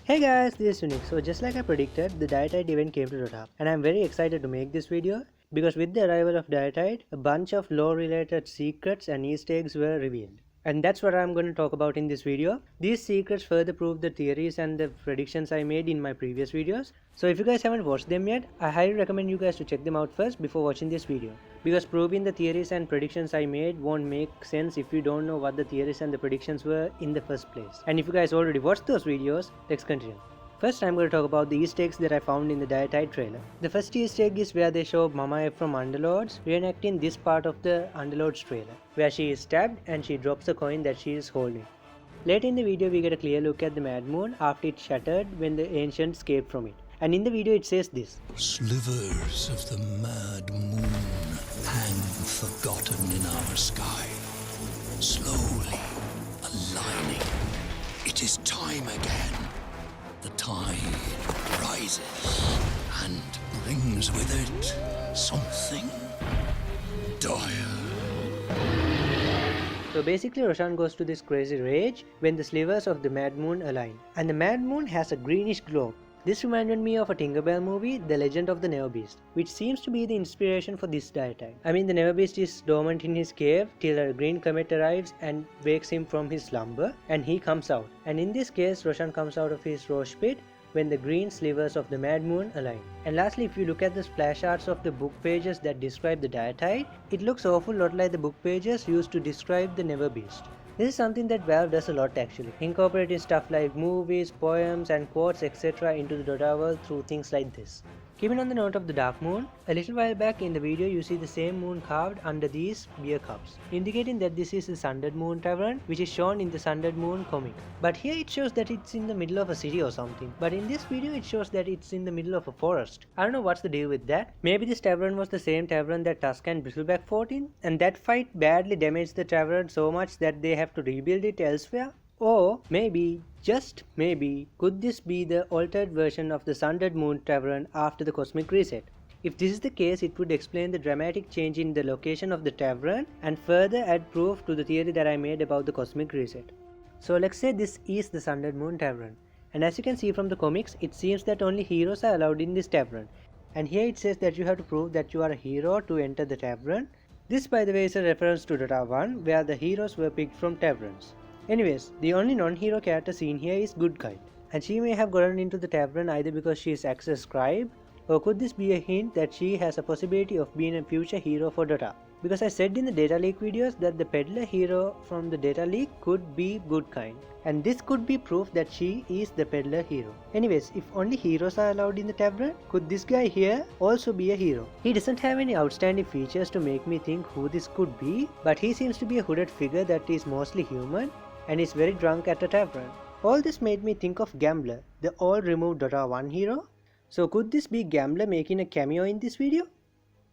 Hey guys, this is Unique. So just like I predicted, the Diretide event came to Dota and I'm very excited to make this video because with the arrival of Diretide, a bunch of lore related secrets and easter eggs were revealed. And that's what I'm going to talk about in this video. These secrets further prove the theories and the predictions I made in my previous videos. So if you guys haven't watched them yet, I highly recommend you guys to check them out first before watching this video. Because proving the theories and predictions I made won't make sense if you don't know what the theories and the predictions were in the first place. And if you guys already watched those videos, let's continue. First, I'm going to talk about the easter eggs that I found in the Diretide trailer. The first easter egg is where they show Mama F from Underlords reenacting this part of the Underlords trailer, where she is stabbed and she drops a coin that she is holding. Later in the video, we get a clear look at the Mad Moon after it shattered when the Ancients escaped from it. And in the video, it says this: Slivers of the Mad Moon hang forgotten in our sky, slowly aligning. It is time again. The tide rises and brings with it something dire. So basically Roshan goes to this crazy rage when the slivers of the Mad Moon align. And the Mad Moon has a greenish glow. This reminded me of a Tinkerbell movie, The Legend of the Never Beast, which seems to be the inspiration for this Diretide. I mean, the Never Beast is dormant in his cave till a green comet arrives and wakes him from his slumber, and he comes out. And in this case, Roshan comes out of his rose pit when the green slivers of the Mad Moon align. And lastly, if you look at the splash arts of the book pages that describe the Diretide, it looks awful lot like the book pages used to describe the Never Beast. This is something that Valve does a lot actually, incorporating stuff like movies, poems and quotes etc. into the Dota world through things like this. Keeping on the note of the Dark Moon, a little while back in the video you see the same moon carved under these beer cups, indicating that this is the Sundered Moon Tavern, which is shown in the Sundered Moon comic. But here it shows that it's in the middle of a city or something, but in this video it shows that it's in the middle of a forest. I don't know what's the deal with that. Maybe this tavern was the same tavern that Tusk and Bristleback fought in, and that fight badly damaged the tavern so much that they have to rebuild it elsewhere? Or maybe, just maybe, could this be the altered version of the Sundered Moon Tavern after the cosmic reset? If this is the case, it would explain the dramatic change in the location of the tavern and further add proof to the theory that I made about the cosmic reset. So let's say this is the Sundered Moon Tavern, and as you can see from the comics, it seems that only heroes are allowed in this tavern. And here it says that you have to prove that you are a hero to enter the tavern. This by the way is a reference to Dota 1 where the heroes were picked from taverns. Anyways, the only non-hero character seen here is Goodkind, and she may have gotten into the tavern either because she is Axe's scribe, or could this be a hint that she has a possibility of being a future hero for Dota? Because I said in the data leak videos that the peddler hero from the data leak could be Goodkind, and this could be proof that she is the peddler hero. Anyways, if only heroes are allowed in the tavern, could this guy here also be a hero? He doesn't have any outstanding features to make me think who this could be, but he seems to be a hooded figure that is mostly human and is very drunk at a tavern. All this made me think of Gambler, the all removed Dota 1 hero. So could this be Gambler making a cameo in this video?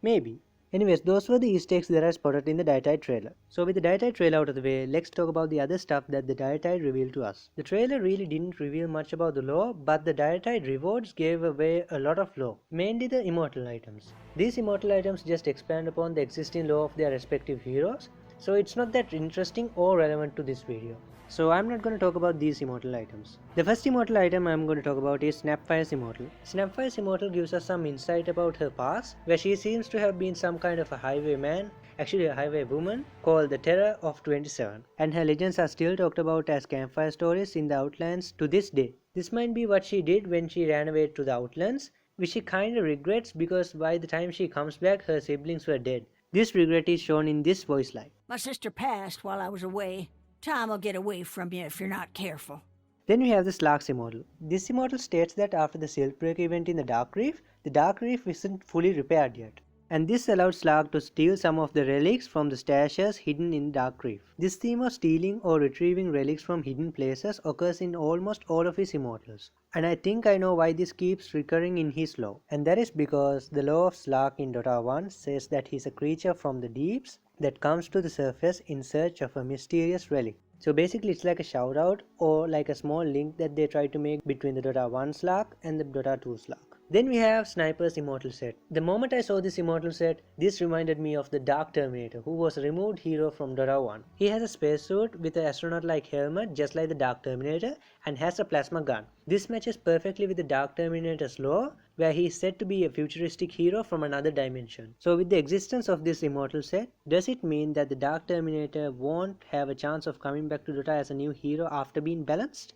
Maybe. Anyways, those were the easter eggs that I spotted in the Diretide trailer. So with the Diretide trailer out of the way, let's talk about the other stuff that the Diretide revealed to us. The trailer really didn't reveal much about the lore, but the Diretide rewards gave away a lot of lore, mainly the immortal items. These immortal items just expand upon the existing lore of their respective heroes, so it's not that interesting or relevant to this video. So I'm not going to talk about these immortal items. The first immortal item I'm going to talk about is Snapfire's Immortal. Snapfire's Immortal gives us some insight about her past, where she seems to have been some kind of a highwayman, actually a highway woman, called the Terror of 27. And her legends are still talked about as campfire stories in the Outlands to this day. This might be what she did when she ran away to the Outlands, which she kinda regrets because by the time she comes back her siblings were dead. This regret is shown in this voice line. My sister passed while I was away. Time will get away from you if you're not careful. Then we have the Slug's Immortal. This Immortal states that after the Silkbreak event in the Dark Reef isn't fully repaired yet. And this allowed Slug to steal some of the relics from the stashes hidden in Dark Reef. This theme of stealing or retrieving relics from hidden places occurs in almost all of his Immortals. And I think I know why this keeps recurring in his lore. And that is because the lore of Slug in Dota 1 says that he's a creature from the deeps that comes to the surface in search of a mysterious relic. So basically it's like a shout out or like a small link that they try to make between the Dota 1 Slug and the Dota 2 Slug. Then we have Sniper's Immortal set. The moment I saw this Immortal set, this reminded me of the Dark Terminator, who was a removed hero from Dota 1. He has a spacesuit with an astronaut-like helmet just like the Dark Terminator and has a plasma gun. This matches perfectly with the Dark Terminator's lore, where he is said to be a futuristic hero from another dimension. So with the existence of this Immortal set, does it mean that the Dark Terminator won't have a chance of coming back to Dota as a new hero after being balanced?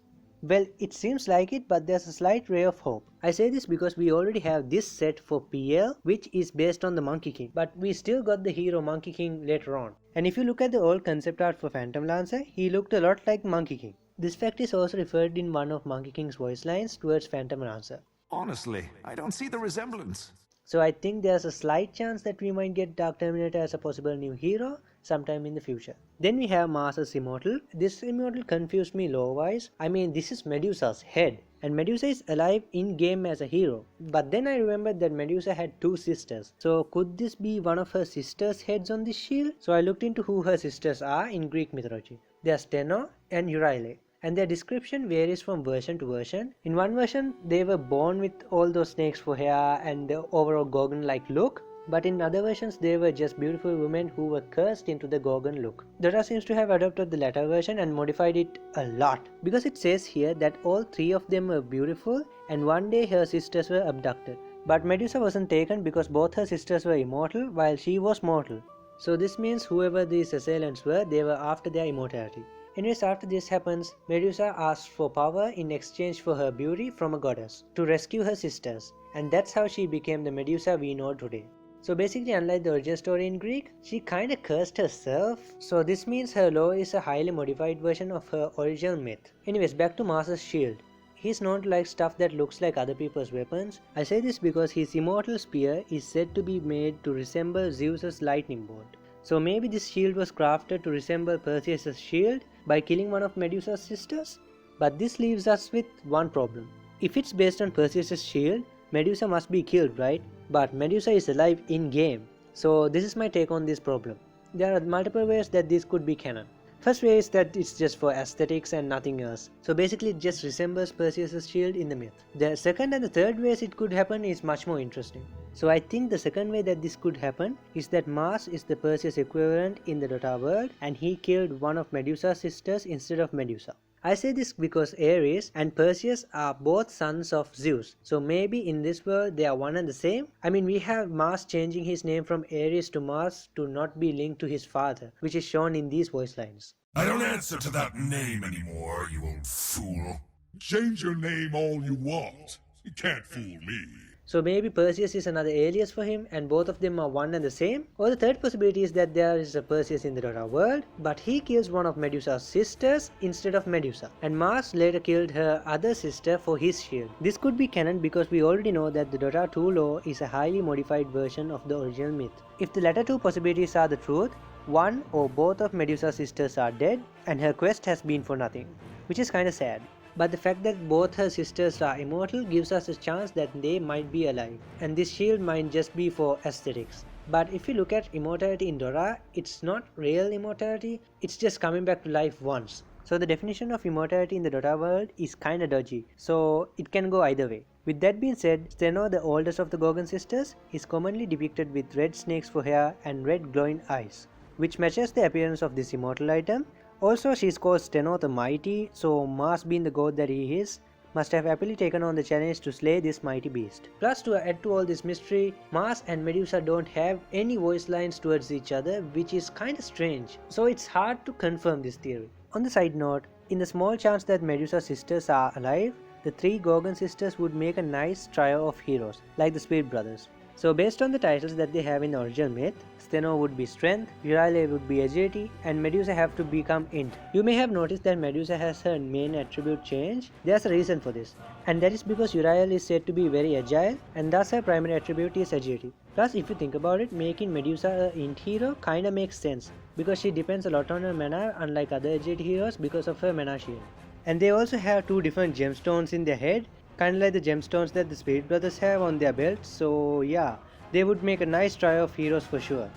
Well, it seems like it, but there's a slight ray of hope. I say this because we already have this set for PL, which is based on the Monkey King, but we still got the hero Monkey King later on. And if you look at the old concept art for Phantom Lancer, he looked a lot like Monkey King. This fact is also referred in one of Monkey King's voice lines towards Phantom Lancer. Honestly, I don't see the resemblance. So I think there's a slight chance that we might get Dark Terminator as a possible new hero sometime in the future. Then we have Mars' Immortal. This Immortal confused me lore-wise. I mean, this is Medusa's head, and Medusa is alive in-game as a hero. But then I remembered that Medusa had two sisters. So could this be one of her sisters' heads on this shield? So I looked into who her sisters are in Greek mythology. They are Steno and Euryale, and their description varies from version to version. In one version, they were born with all those snakes for hair and the overall Gorgon-like look. But in other versions, they were just beautiful women who were cursed into the Gorgon look. Dota seems to have adopted the latter version and modified it a lot, because it says here that all three of them were beautiful and one day her sisters were abducted. But Medusa wasn't taken because both her sisters were immortal while she was mortal. So this means whoever these assailants were, they were after their immortality. Anyways, after this happens, Medusa asks for power in exchange for her beauty from a goddess to rescue her sisters, and that's how she became the Medusa we know today. So basically, unlike the origin story in Greek, she kinda cursed herself, so this means her lore is a highly modified version of her original myth. Anyways, back to Mars' shield. He's known to like stuff that looks like other people's weapons. I say this because his immortal spear is said to be made to resemble Zeus's lightning bolt. So maybe this shield was crafted to resemble Perseus' shield by killing one of Medusa's sisters? But this leaves us with one problem. If it's based on Perseus' shield, Medusa must be killed, right? But Medusa is alive in-game. So this is my take on this problem. There are multiple ways that this could be canon. First way is that it's just for aesthetics and nothing else. So basically it just resembles Perseus' shield in the myth. The second and the third ways it could happen is much more interesting. So I think the second way that this could happen is that Mars is the Perseus equivalent in the Dota world and he killed one of Medusa's sisters instead of Medusa. I say this because Ares and Perseus are both sons of Zeus, so maybe in this world they are one and the same. I mean, we have Mars changing his name from Ares to Mars to not be linked to his father, which is shown in these voice lines. I don't answer to that name anymore, you old fool. Change your name all you want. You can't fool me. So maybe Perseus is another alias for him and both of them are one and the same. Or the third possibility is that there is a Perseus in the Dota world, but he kills one of Medusa's sisters instead of Medusa, and Mars later killed her other sister for his shield. This could be canon because we already know that the Dota 2 lore is a highly modified version of the original myth. If the latter two possibilities are the truth, one or both of Medusa's sisters are dead and her quest has been for nothing, which is kinda sad. But the fact that both her sisters are immortal gives us a chance that they might be alive, and this shield might just be for aesthetics. But if you look at immortality in Dota, it's not real immortality, it's just coming back to life once. So the definition of immortality in the Dota world is kinda dodgy, so it can go either way. With that being said, Steno, the oldest of the Gorgon sisters, is commonly depicted with red snakes for hair and red glowing eyes, which matches the appearance of this immortal item. Also, she is called Steno the Mighty, so Mars being the god that he is, must have happily taken on the challenge to slay this mighty beast. Plus, to add to all this mystery, Mars and Medusa don't have any voice lines towards each other, which is kinda strange, so it's hard to confirm this theory. On the side note, in the small chance that Medusa's sisters are alive, the three Gorgon sisters would make a nice trio of heroes, like the Spirit Brothers. So based on the titles that they have in the original myth, Steno would be strength, Euryale would be agility, and Medusa have to become int. You may have noticed that Medusa has her main attribute change. There's a reason for this, and that is because Euryale is said to be very agile, and thus her primary attribute is agility. Plus, if you think about it, making Medusa a int hero kinda makes sense, because she depends a lot on her mana unlike other agility heroes because of her mana shield. And they also have two different gemstones in their head, kinda like the gemstones that the Spirit Brothers have on their belts, so yeah, they would make a nice trio of heroes for sure.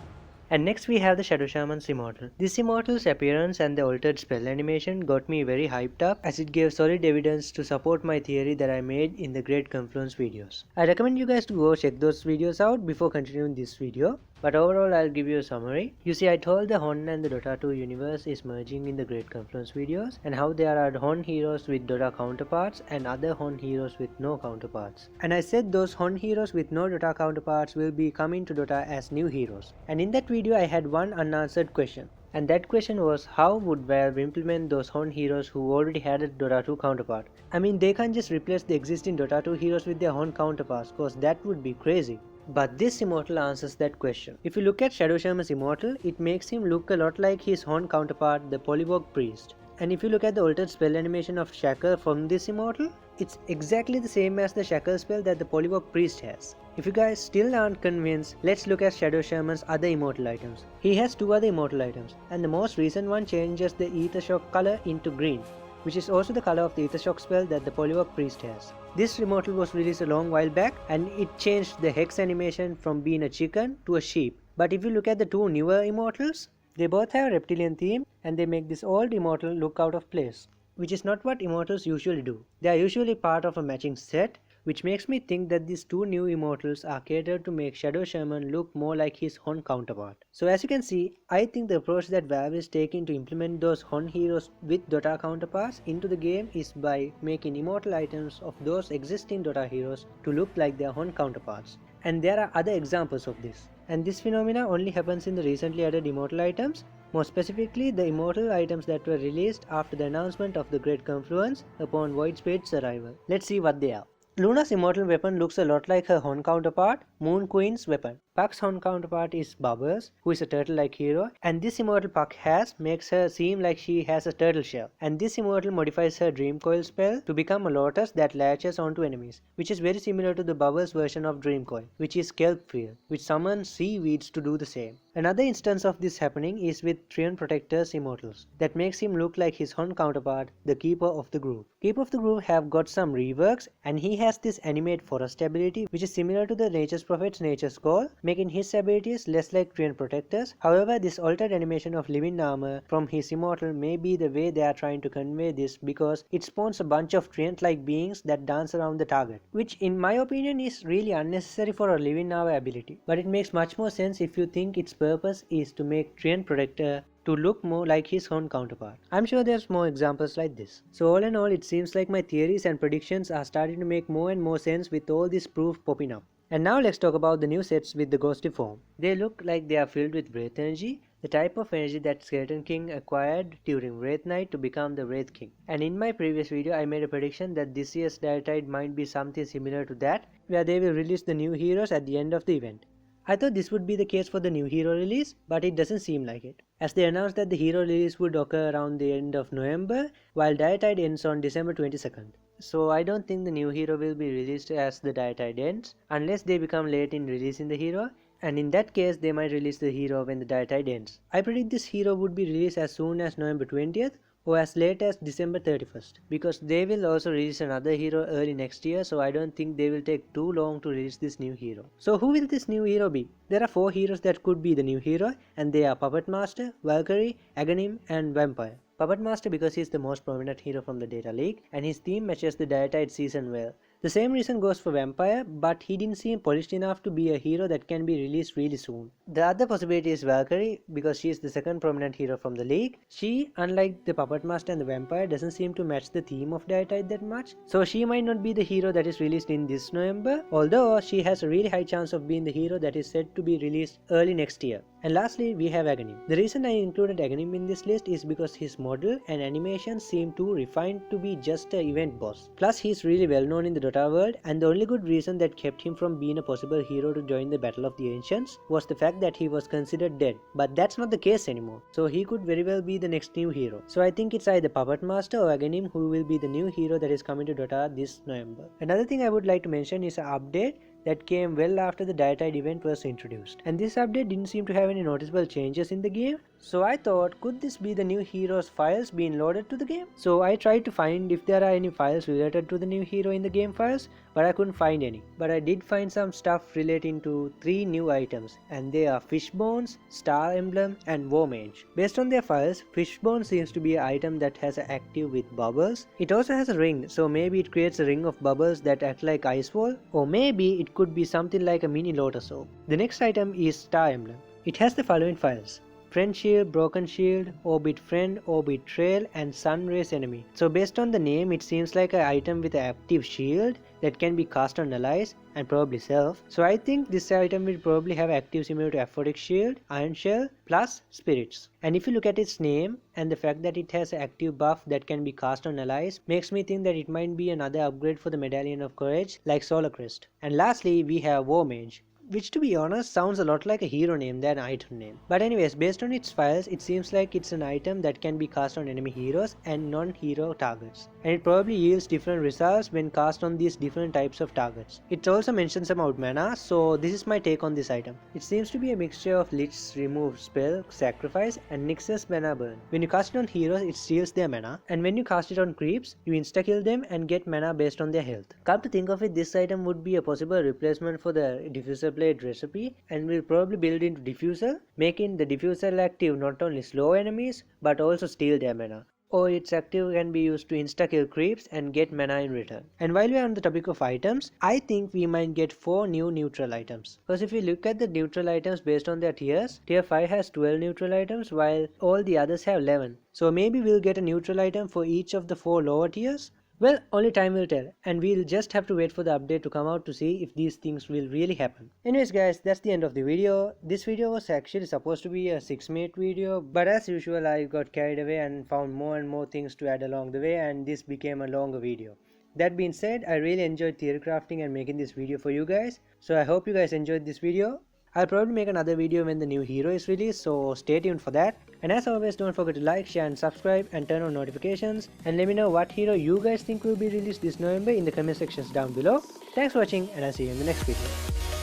And next we have the Shadow Shaman's Immortal. This Immortal's appearance and the altered spell animation got me very hyped up, as it gave solid evidence to support my theory that I made in the Great Confluence videos. I recommend you guys to go check those videos out before continuing this video. But overall, I'll give you a summary. You see, I told the Hon and the Dota 2 universe is merging in the Great Confluence videos, and how there are Hon heroes with Dota counterparts and other Hon heroes with no counterparts. And I said those Hon heroes with no Dota counterparts will be coming to Dota as new heroes. And in that video I had one unanswered question. And that question was, how would Valve implement those Hon heroes who already had a Dota 2 counterpart? I mean, they can't just replace the existing Dota 2 heroes with their Hon counterparts, cause that would be crazy. But this Immortal answers that question. If you look at Shadow Shaman's Immortal, it makes him look a lot like his Hon counterpart, the Polywog Priest. And if you look at the altered spell animation of Shackle from this Immortal, it's exactly the same as the Shackle spell that the Polywog Priest has. If you guys still aren't convinced, let's look at Shadow Shaman's other Immortal items. He has two other Immortal items, and the most recent one changes the Ether Shock color into green, which is also the color of the Ether Shock spell that the Polywog Priest has. This Immortal was released a long while back, and it changed the hex animation from being a chicken to a sheep. But if you look at the two newer Immortals, they both have a reptilian theme, and they make this old Immortal look out of place, which is not what Immortals usually do. They are usually part of a matching set, which makes me think that these two new Immortals are catered to make Shadow Shaman look more like his Hon counterpart. So as you can see, I think the approach that Valve is taking to implement those Hon heroes with Dota counterparts into the game is by making Immortal items of those existing Dota heroes to look like their Hon counterparts. And there are other examples of this. And this phenomena only happens in the recently added Immortal items, more specifically the Immortal items that were released after the announcement of the Great Confluence upon Void Spirit's arrival. Let's see what they are. Luna's Immortal weapon looks a lot like her Hon counterpart, Moon Queen's weapon. Puck's Hon counterpart is Bubbles, who is a turtle-like hero, and this Immortal Puck makes her seem like she has a turtle shell. And this Immortal modifies her Dream Coil spell to become a lotus that latches onto enemies, which is very similar to the Bubbles version of Dream Coil, which is Kelp Field, which summons seaweeds to do the same. Another instance of this happening is with Treant Protector's Immortals, that makes him look like his Hon counterpart, the Keeper of the Groove. Keeper of the Groove have got some reworks, and he has this animate forest ability, which is similar to the Nature's Prophet's Nature's Call, making his abilities less like Treant Protectors. However, this altered animation of living armor from his Immortal may be the way they are trying to convey this, because it spawns a bunch of Treant-like beings that dance around the target, which in my opinion is really unnecessary for a living armor ability. But it makes much more sense if you think its purpose is to make Treant Protector to look more like his Hon counterpart. I'm sure there's more examples like this. So all in all, it seems like my theories and predictions are starting to make more and more sense with all this proof popping up. And now let's talk about the new sets with the ghostly form. They look like they are filled with Wraith energy, the type of energy that Skeleton King acquired during Wraith Night to become the Wraith King. And in my previous video I made a prediction that this year's Diretide might be something similar to that, where they will release the new heroes at the end of the event. I thought this would be the case for the new hero release, but it doesn't seem like it, as they announced that the hero release would occur around the end of November, while Diretide ends on December 22nd. So I don't think the new hero will be released as the Diretide ends, unless they become late in releasing the hero, and in that case they might release the hero when the Diretide ends. I predict this hero would be released as soon as November 20th, or as late as December 31st, because they will also release another hero early next year, so I don't think they will take too long to release this new hero. So who will this new hero be? There are 4 heroes that could be the new hero, and they are Puppet Master, Valkyrie, Aghanim, and Vampire. Puppet Master because he is the most prominent hero from the Data League, and his theme matches the Diretide season well. The same reason goes for Vampire, but he didn't seem polished enough to be a hero that can be released really soon. The other possibility is Valkyrie, because she is the second prominent hero from the league. She, unlike the Puppet Master and the Vampire, doesn't seem to match the theme of Diretide that much, so she might not be the hero that is released in this November, although she has a really high chance of being the hero that is said to be released early next year. And lastly, we have Aghanim. The reason I included Aghanim in this list is because his model and animation seem too refined to be just an event boss. Plus, he's really well known in the Dota world, and the only good reason that kept him from being a possible hero to join the Battle of the Ancients was the fact that he was considered dead. But that's not the case anymore, so he could very well be the next new hero. So I think it's either Puppet Master or Aghanim who will be the new hero that is coming to Dota this November. Another thing I would like to mention is an update that came well after the Diretide event was introduced. And this update didn't seem to have any noticeable changes in the game, So I thought, could this be the new hero's files being loaded to the game? So I tried to find if there are any files related to the new hero in the game files, but I couldn't find any. But I did find some stuff relating to 3 new items, and they are Fishbones, Star Emblem and War Mage. Based on their files, Fishbone seems to be an item that has an active with bubbles. It also has a ring, so maybe it creates a ring of bubbles that act like ice wall, or maybe it could be something like a mini lotus orb. The next item is Star Emblem. It has the following files: Friend Shield, Broken Shield, Orbit Friend, Orbit Trail and Sun Rays Enemy. So based on the name, it seems like an item with an active shield that can be cast on allies and probably self. So I think this item will probably have active similar to Aphotic Shield, Iron Shell plus Spirits. And if you look at its name and the fact that it has an active buff that can be cast on allies, makes me think that it might be another upgrade for the Medallion of Courage like Solar Crest. And lastly we have War Mage, which to be honest sounds a lot like a hero name than an item name. But anyways, based on its files, it seems like it's an item that can be cast on enemy heroes and non-hero targets. And it probably yields different results when cast on these different types of targets. It also mentions about mana, so this is my take on this item. It seems to be a mixture of Lich's remove spell, sacrifice and Nyx's mana burn. When you cast it on heroes, it steals their mana, and when you cast it on creeps, you insta-kill them and get mana based on their health. Come to think of it, this item would be a possible replacement for the diffuser blade recipe and will probably build into diffuser, making the diffuser active not only slow enemies but also steal their mana. Or its active can be used to insta-kill creeps and get mana in return. And while we are on the topic of items, I think we might get 4 new neutral items. Because if you look at the neutral items based on their tiers, tier 5 has 12 neutral items while all the others have 11. So maybe we'll get a neutral item for each of the 4 lower tiers. Well, only time will tell, and we'll just have to wait for the update to come out to see if these things will really happen. Anyways guys, that's the end of the video. This video was actually supposed to be a 6-minute video, but as usual I got carried away and found more and more things to add along the way, and this became a longer video. That being said, I really enjoyed theory crafting and making this video for you guys, so I hope you guys enjoyed this video. I'll probably make another video when the new hero is released, so stay tuned for that. And as always, don't forget to like, share and subscribe and turn on notifications, and let me know what hero you guys think will be released this November in the comment sections down below. Thanks for watching, and I'll see you in the next video.